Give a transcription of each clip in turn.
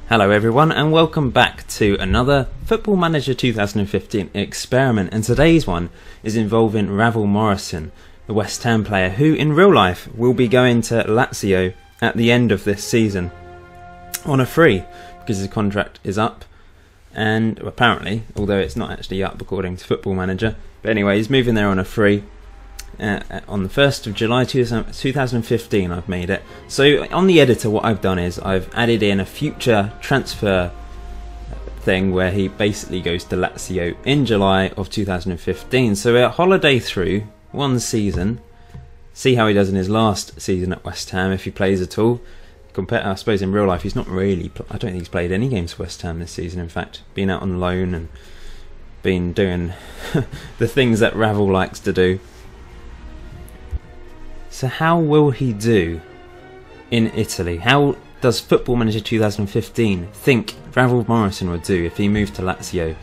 Hello everyone and welcome back to another Football Manager 2015 experiment, and today's one is involving Ravel Morrison, the West Ham player who in real life will be going to Lazio at the end of this season on a free because his contract is up, and apparently, although it's not actually up according to Football Manager, but anyway, he's moving there on a free. On the 1st of July 2015 I've made it. So on the editor what I've done is I've added in a future transfer thing where he basically goes to Lazio in July of 2015. So we're holiday through one season, see how he does in his last season at West Ham, if he plays at all. I suppose in real life he's not really, I don't think he's played any games for West Ham this season, in fact, been out on loan and been doing the things that Ravel likes to do. So how will he do in Italy? How does Football Manager 2015 think Ravel Morrison would do if he moved to Lazio?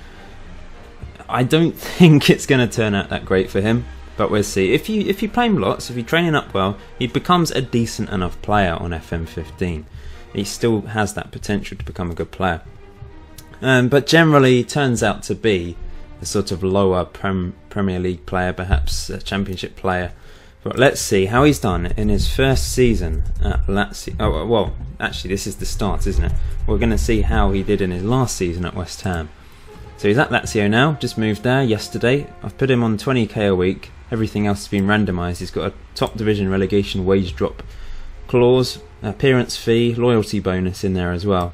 I don't think it's going to turn out that great for him, but we'll see. If you play him lots, if you're training up well, he becomes a decent enough player on FM15. He still has that potential to become a good player. But generally turns out to be a sort of lower Premier League player, perhaps a Championship player. But let's see how he's done in his first season at Lazio. Oh, well, actually this is the start, isn't it? We're going to see how he did in his last season at West Ham. So he's at Lazio now, just moved there yesterday. I've put him on 20k a week. Everything else has been randomised. He's got a top division relegation wage drop clause, appearance fee, loyalty bonus in there as well.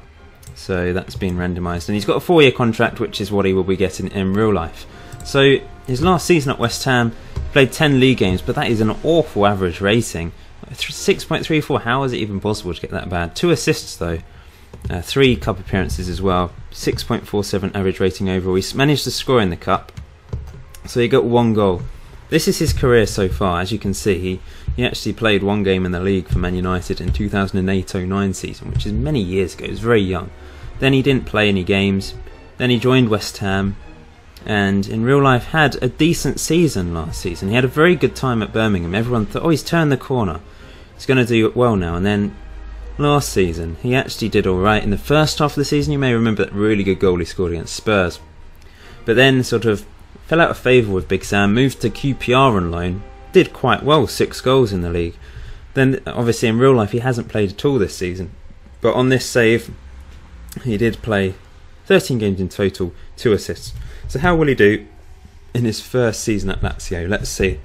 So that's been randomised. And he's got a 4-year contract, which is what he will be getting in real life. So his last season at West Ham, played 10 league games, but that is an awful average rating. 6.34, how is it even possible to get that bad? 2 assists though, 3 cup appearances as well, 6.47 average rating overall. He's managed to score in the cup, so he got 1 goal. This is his career so far. As you can see, he actually played 1 game in the league for Man United in 2008-09 season, which is many years ago. He was very young. Then he didn't play any games. Then he joined West Ham, and in real life had a decent season last season. He had a very good time at Birmingham. Everyone thought, oh, he's turned the corner, he's going to do well now. And then last season he actually did alright. In the first half of the season, you may remember that really good goal he scored against Spurs, but then sort of fell out of favour with Big Sam, moved to QPR on loan, did quite well, 6 goals in the league. Then obviously in real life he hasn't played at all this season, but on this save he did play 13 games in total, 2 assists. So how will he do in his first season at Lazio? Let's see.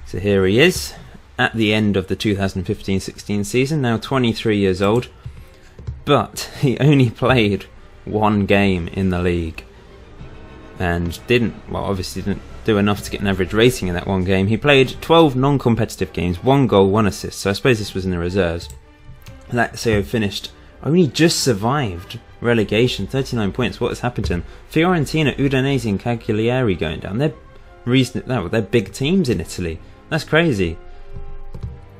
So here he is at the end of the 2015-16 season, now 23 years old, but he only played 1 game in the league and obviously didn't do enough to get an average rating in that 1 game. He played 12 non-competitive games, 1 goal, 1 assist, so I suppose this was in the reserves. Lazio finished, only just survived relegation, 39 points. What has happened to him? Fiorentina, Udinese and Cagliari going down. They're big teams in Italy. That's crazy.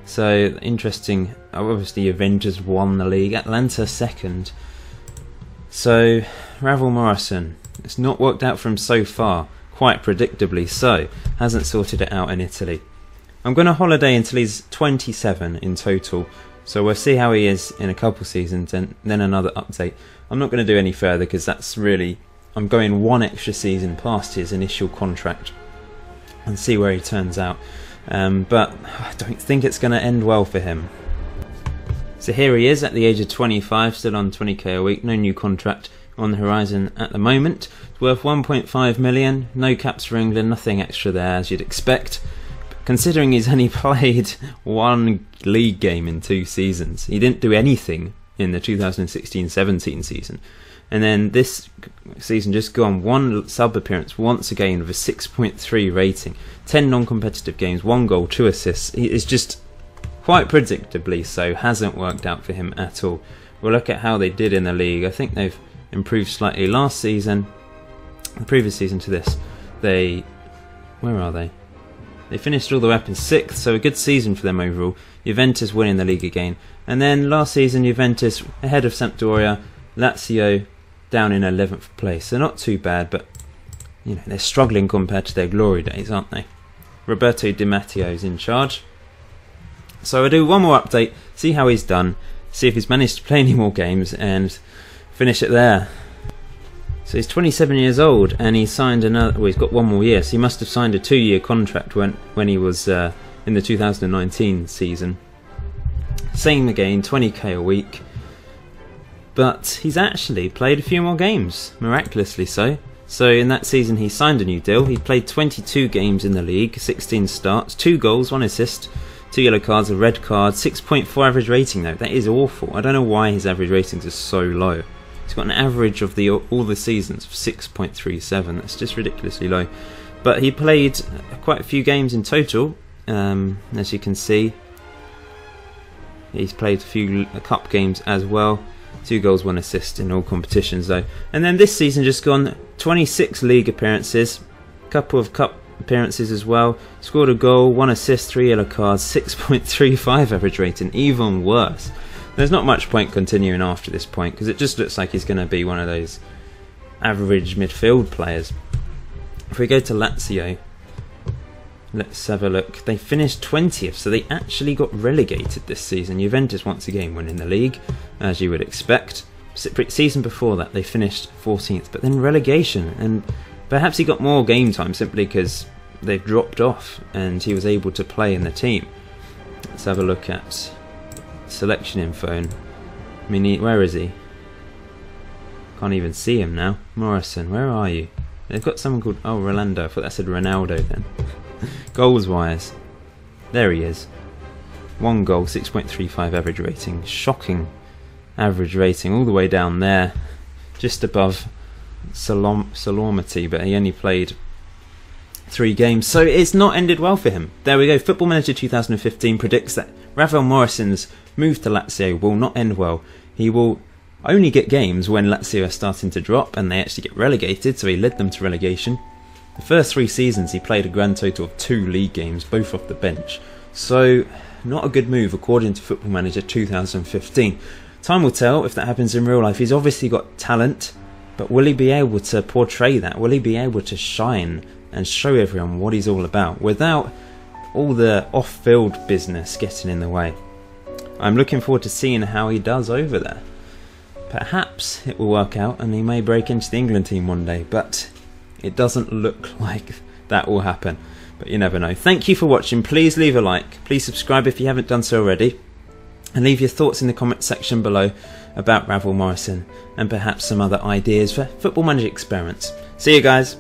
So interesting. Obviously Juventus won the league, Atlanta second. So Ravel Morrison, it's not worked out for him so far, quite predictably so. Hasn't sorted it out in Italy. I'm going to holiday until he's 27 in total. So we'll see how he is in a couple seasons and then another update. I'm not going to do any further because that's really, I'm going 1 extra season past his initial contract and see where he turns out. But I don't think it's going to end well for him. So here he is at the age of 25, still on 20k a week, no new contract on the horizon at the moment. It's worth 1.5 million, no caps for England, nothing extra there as you'd expect. Considering he's only played 1 league game in 2 seasons. He didn't do anything in the 2016-17 season. And then this season just gone, 1 sub appearance once again with a 6.3 rating. 10 non-competitive games, 1 goal, 2 assists. He is just quite predictably so, hasn't worked out for him at all. We'll look at how they did in the league. I think they've improved slightly last season. The previous season to this, where are they? They finished all the way up in 6th, so a good season for them overall. Juventus winning the league again. And then last season, Juventus ahead of Sampdoria, Lazio down in 11th place. So not too bad, but you know, they're struggling compared to their glory days, aren't they? Roberto Di Matteo's in charge. So I'll do one more update, see how he's done, see if he's managed to play any more games, and finish it there. So he's 27 years old, and he signed another. Well, he's got one more year, so he must have signed a 2-year contract when he was in the 2019 season. Same again, 20k a week. But he's actually played a few more games, miraculously so. So in that season he signed a new deal. He played 22 games in the league, 16 starts, 2 goals, 1 assist, 2 yellow cards, a red card, 6.4 average rating though. That is awful. I don't know why his average ratings are so low. He's got an average of all the seasons of 6.37. That's just ridiculously low. But he played quite a few games in total, as you can see. He's played a few cup games as well. 2 goals, 1 assist in all competitions though. And then this season just gone, 26 league appearances, couple of cup appearances as well. Scored a goal, 1 assist, 3 yellow cards, 6.35 average rating, even worse. There's not much point continuing after this point because it just looks like he's going to be one of those average midfield players. If we go to Lazio, let's have a look. They finished 20th, so they actually got relegated this season. Juventus once again winning the league, as you would expect. Season before that they finished 14th, but then relegation, and perhaps he got more game time simply because they've dropped off and he was able to play in the team. Let's have a look at selection info. I mean, where is he? Can't even see him now. Morrison, where are you? They've got someone called Rolando. I thought that said Ronaldo then. Goals wise, there he is. 1 goal, 6.35 average rating. Shocking average rating all the way down there, just above Salormity, but he only played 3 games, so it's not ended well for him. There we go. Football Manager 2015 predicts that Ravel Morrison's move to Lazio will not end well. He will only get games when Lazio are starting to drop and they actually get relegated, so he led them to relegation. The first 3 seasons he played a grand total of 2 league games, both off the bench. So not a good move according to Football Manager 2015. Time will tell if that happens in real life. He's obviously got talent, but will he be able to portray that? Will he be able to shine and show everyone what he's all about without all the off-field business getting in the way? I'm looking forward to seeing how he does over there. Perhaps it will work out and he may break into the England team one day, but it doesn't look like that will happen. But you never know. Thank you for watching. Please leave a like. Please subscribe if you haven't done so already. And leave your thoughts in the comment section below about Ravel Morrison and perhaps some other ideas for Football Manager experiments. See you guys.